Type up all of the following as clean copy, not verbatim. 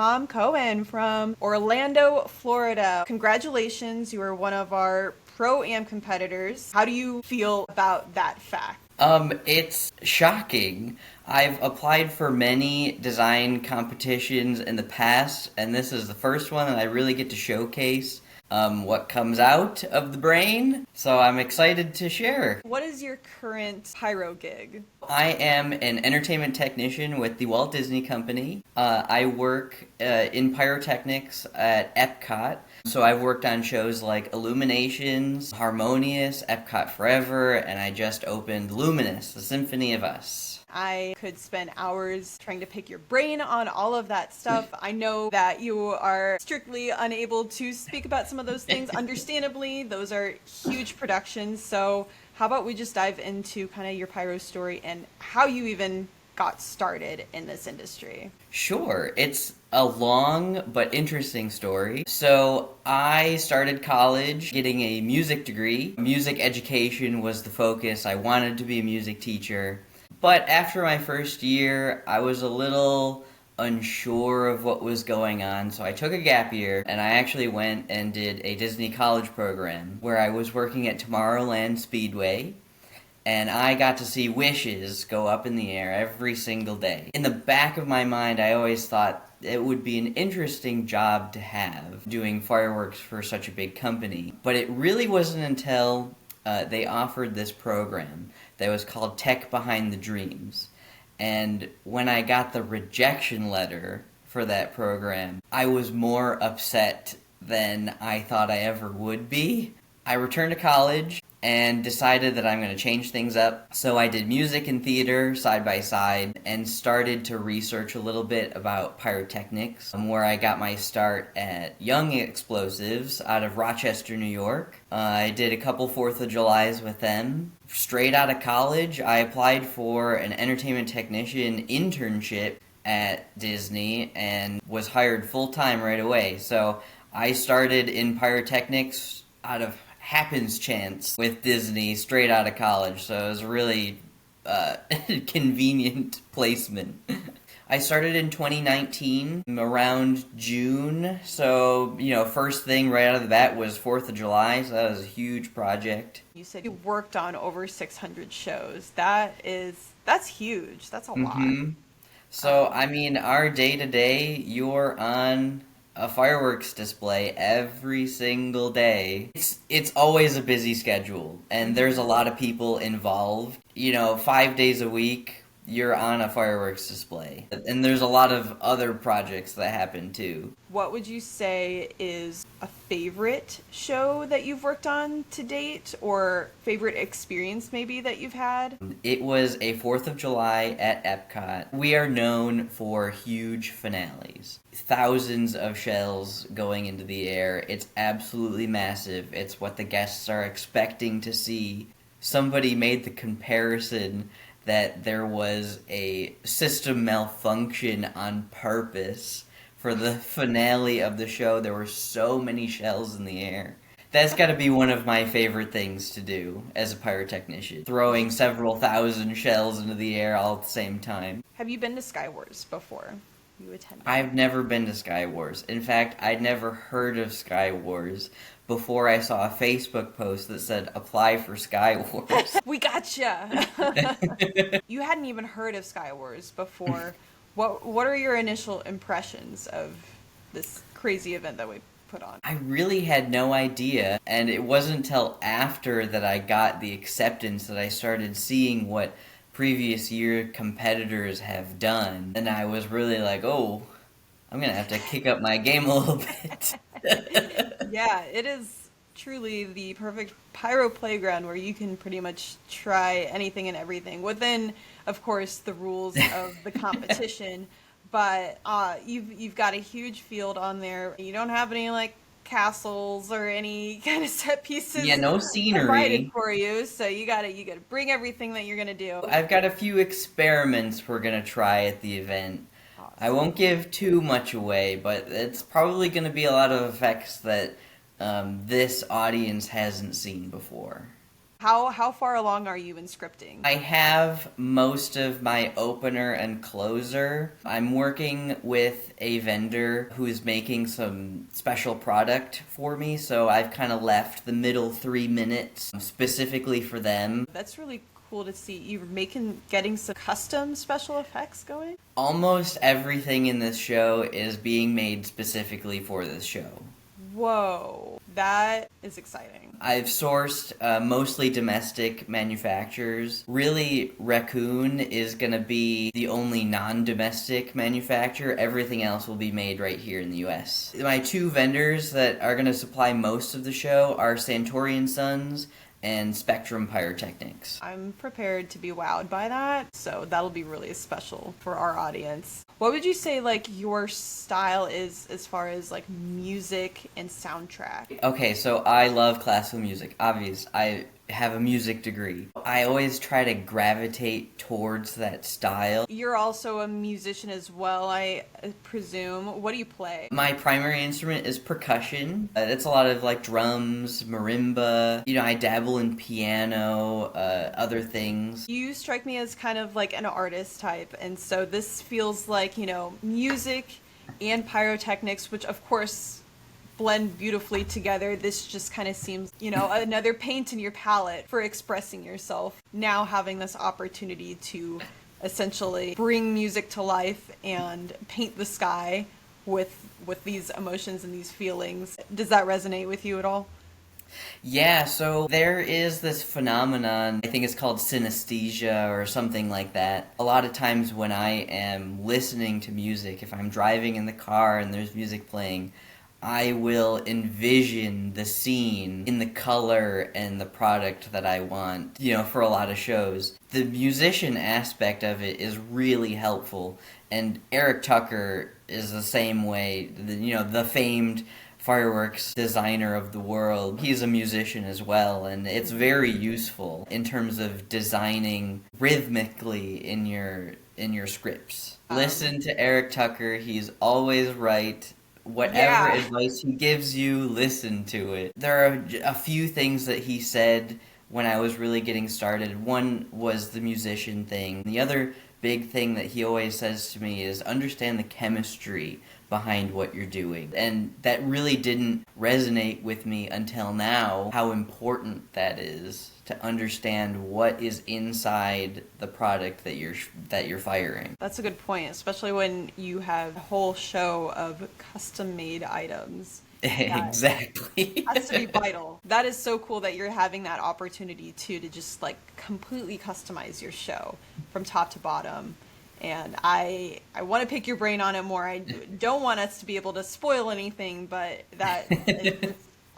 Tom Kohnen from Orlando, Florida. Congratulations, you are one of our Pro-Am competitors. How do you feel about that fact? It's shocking. I've applied for many design competitions in the past, and this is the first one that I really get to showcase what comes out of the brain. So I'm excited to share. What is your current pyro gig? I am an entertainment technician with the Walt Disney Company. I work in pyrotechnics at Epcot. So I've worked on shows like Illuminations, Harmonious, Epcot Forever, and I just opened Luminous, The Symphony of Us. I could spend hours trying to pick your brain on all of that stuff. I know that you are strictly unable to speak about some of those things. Understandably, those are huge productions. So how about we just dive into kind of your pyro story and how you even got started in this industry? Sure, it's a long but interesting story. So I started college getting a music degree. Music education was the focus. I wanted to be a music teacher. But after my first year, I was a little unsure of what was going on, so I took a gap year and I actually went and did a Disney college program where I was working at Tomorrowland Speedway, and I got to see wishes go up in the air every single day. In the back of my mind, I always thought it would be an interesting job to have, doing fireworks for such a big company. But it really wasn't until they offered this program that was called Tech Behind the Dreams. And when I got the rejection letter for that program, I was more upset than I thought I ever would be. I returned to college and decided that I'm going to change things up. So I did music and theater side by side and started to research a little bit about pyrotechnics, where I got my start at Young Explosives out of Rochester, New York. I did a couple 4th of Julys with them. Straight out of college, I applied for an entertainment technician internship at Disney and was hired full-time right away. So I started in pyrotechnics out of happenstance with Disney straight out of college, so it was a really convenient placement. I started in 2019, around June, so, first thing right out of the bat was 4th of July, so that was a huge project. You said you worked on over 600 shows. That's huge. That's a lot. So, our day-to-day, you're on a fireworks display every single day. It's always a busy schedule, and there's a lot of people involved. 5 days a week, you're on a fireworks display. And there's a lot of other projects that happen too. What would you say is a favorite show that you've worked on to date, or favorite experience maybe that you've had? It was a 4th of July at Epcot. We are known for huge finales. Thousands of shells going into the air. It's absolutely massive. It's what the guests are expecting to see. Somebody made the comparison that there was a system malfunction on purpose for the finale of the show. There were so many shells in the air. That's got to be one of my favorite things to do as a pyrotechnician, throwing several thousand shells into the air all at the same time. Have you been to Sky Wars before? You attended? I've never been to Sky Wars. In fact, I'd never heard of Sky Wars before I saw a Facebook post that said, apply for Sky Wars. We gotcha! You hadn't even heard of Sky Wars before. What are your initial impressions of this crazy event that we put on? I really had no idea, and it wasn't until after that I got the acceptance that I started seeing what previous year competitors have done, and I was really like, oh, I'm gonna have to kick up my game a little bit. Yeah, it is truly the perfect pyro playground where you can pretty much try anything and everything within, of course, the rules of the competition. But you've got a huge field on there. You don't have any like castles or any kind of set pieces. Yeah, no provided scenery. for you, so you gotta bring everything that you're gonna do. I've got a few experiments we're gonna try at the event. I Awesome. won't give too much away, but it's probably gonna be a lot of effects that this audience hasn't seen before. How far along are you in scripting? I have most of my opener and closer. I'm working with a vendor who is making some special product for me, so I've kind of left the middle 3 minutes specifically for them. That's really cool to see. You're getting some custom special effects going? Almost everything in this show is being made specifically for this show. Whoa, that is exciting. I've sourced mostly domestic manufacturers. Really, Raccoon is going to be the only non-domestic manufacturer. Everything else will be made right here in the US. My two vendors that are going to supply most of the show are Santorian Sons and Spectrum Pyrotechnics. I'm prepared to be wowed by that, so that'll be really special for our audience. What would you say like your style is as far as like music and soundtrack? Okay, so I love classical music. Obvious. I have a music degree. I always try to gravitate towards that style. You're also a musician as well, I presume. What do you play? My primary instrument is percussion. It's a lot of like drums, marimba. I dabble in piano, other things. You strike me as kind of like an artist type, and so this feels like, music and pyrotechnics, which of course blend beautifully together. This just kind of seems, another paint in your palette for expressing yourself. Now having this opportunity to essentially bring music to life and paint the sky with these emotions and these feelings. Does that resonate with you at all? Yeah, so there is this phenomenon, I think it's called synesthesia or something like that. A lot of times when I am listening to music, if I'm driving in the car and there's music playing, I will envision the scene in the color and the product that I want, for a lot of shows. The musician aspect of it is really helpful, and Eric Tucker is the same way, the famed fireworks designer of the world. He's a musician as well, and it's very useful in terms of designing rhythmically in your scripts. Listen to Eric Tucker, he's always right. Whatever advice he gives you, listen to it. There are a few things that he said when I was really getting started. One was the musician thing. The other big thing that he always says to me is understand the chemistry behind what you're doing. And that really didn't resonate with me until now, how important that is to understand what is inside the product that you're firing. That's a good point, especially when you have a whole show of custom-made items. Exactly. Has to be vital. That is so cool that you're having that opportunity too, to just like completely customize your show from top to bottom. And I want to pick your brain on it more. I don't want us to be able to spoil anything, but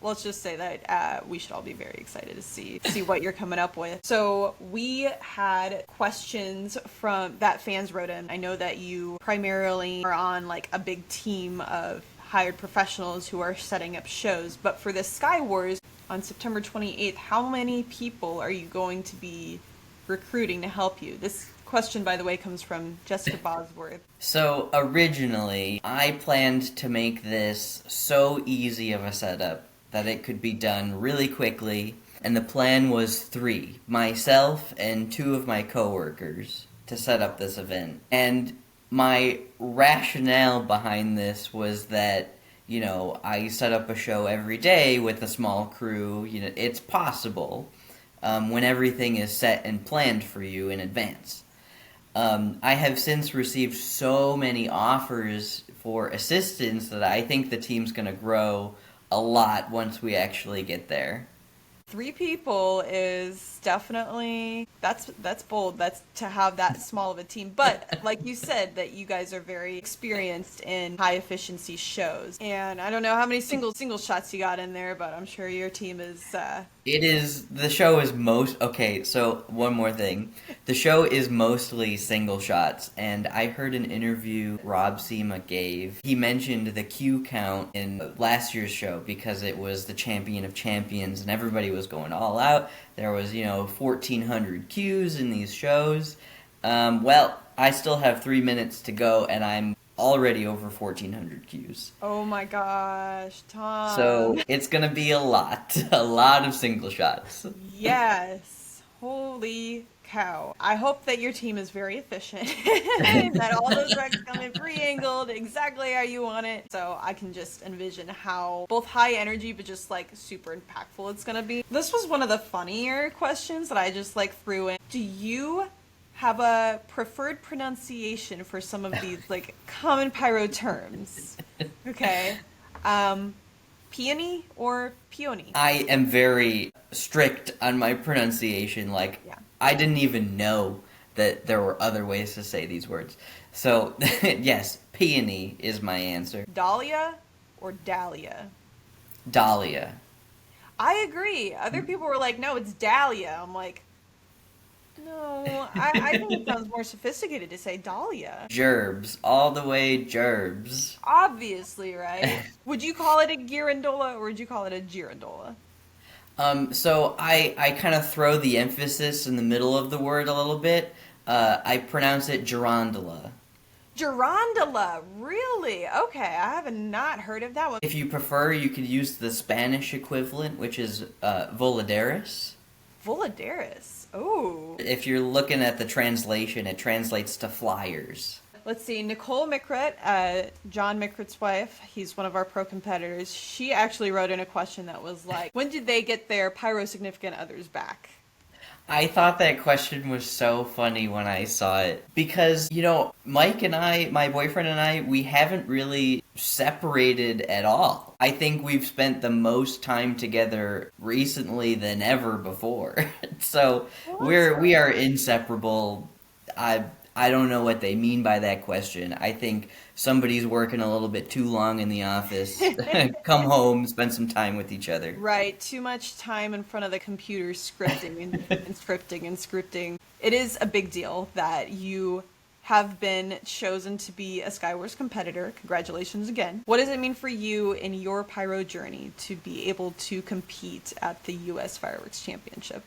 let's just say that we should all be very excited to see what you're coming up with. So we had questions that fans wrote in. I know that you primarily are on like a big team of hired professionals who are setting up shows, but for the Sky Wars on September 28th, how many people are you going to be recruiting to help you? This question, by the way, comes from Jessica Bosworth. So originally, I planned to make this so easy of a setup that it could be done really quickly, and the plan was 3, myself and 2 of my coworkers, to set up this event. And my rationale behind this was that, I set up a show every day with a small crew. It's possible when everything is set and planned for you in advance. I have since received so many offers for assistance that I think the team's going to grow a lot once we actually get there. 3 people is definitely, that's bold. That's to have that small of a team. But like you said, that you guys are very experienced in high efficiency shows. And I don't know how many single shots you got in there, but I'm sure your team is The show is okay, so one more thing. The show is mostly single shots, and I heard an interview Rob Sema gave. He mentioned the cue count in last year's show because it was the Champion of Champions and everybody was going all out. There was, 1,400 cues in these shows. Well, I still have 3 minutes to go, and I'm already over 1,400 cues. Oh my gosh, So Tom. it's gonna be a lot, a lot of single shots. Yes. Holy cow. I hope that your team is very efficient and that all those recs come in pre-angled exactly how you want it. So I can just envision how both high energy but just like super impactful it's gonna be. This was one of the funnier questions that I just like threw in. Do you have a preferred pronunciation for some of these like common pyro terms? Okay. Um, Peony or peony? I am very strict on my pronunciation. Like, Yeah. I didn't even know that there were other ways to say these words. So, yes, peony is my answer. Dahlia or Dahlia? Dahlia. I agree. Other people were like, no, it's Dahlia. I'm like, no, I think it sounds more sophisticated to say Dahlia. Gerbs, all the way gerbs. Obviously, right? Would you call it a girandola or would you call it a girandola? So I kind of throw the emphasis in the middle of the word a little bit. I pronounce it gerondola. Girondola, really? Okay, I have not heard of that one. If you prefer, you could use the Spanish equivalent, which is voladeras. Voladeris. Oh. If you're looking at the translation, it translates to flyers. Let's see, Nicole Mickret, John Mickret's wife, he's one of our pro competitors. She actually wrote in a question that was like, when did they get their pyro significant others back? I thought that question was so funny when I saw it because, Mike and I, my boyfriend and I, we haven't really separated at all. I think we've spent the most time together recently than ever before. So we are inseparable. I don't know what they mean by that question. I think somebody's working a little bit too long in the office. Come home, spend some time with each other. Right, too much time in front of the computer scripting and scripting and scripting. It is a big deal that you have been chosen to be a Skywars competitor. Congratulations again. What does it mean for you in your pyro journey to be able to compete at the US Fireworks Championship?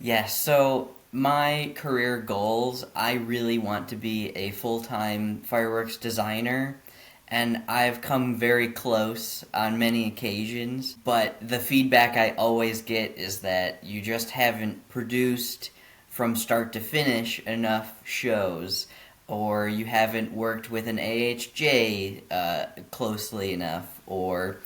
Yes, so my career goals, I really want to be a full-time fireworks designer, and I've come very close on many occasions, but the feedback I always get is that you just haven't produced from start to finish enough shows, or you haven't worked with an AHJ closely enough, or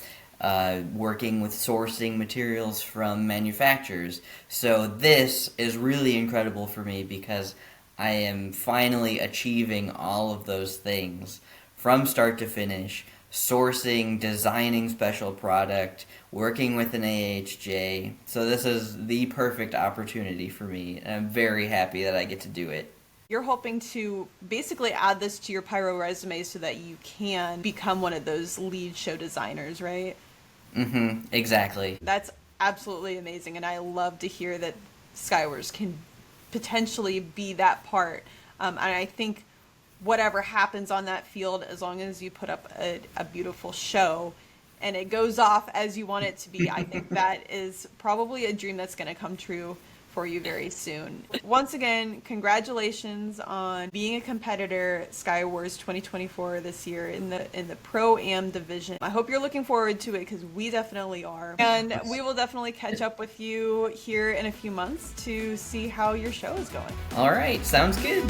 working with sourcing materials from manufacturers. So this is really incredible for me because I am finally achieving all of those things from start to finish, sourcing, designing special product, working with an AHJ. So this is the perfect opportunity for me, and I'm very happy that I get to do it. You're hoping to basically add this to your pyro resume so that you can become one of those lead show designers, right? Exactly. That's absolutely amazing, and I love to hear that Skywars can potentially be that part. And I think whatever happens on that field, as long as you put up a beautiful show and it goes off as you want it to be, I think that is probably a dream that's going to come true for you very soon. Once again, congratulations on being a competitor Skywars 2024 this year in the Pro-Am division. I hope you're looking forward to it because we definitely are. And we will definitely catch up with you here in a few months to see how your show is going. All right, sounds good.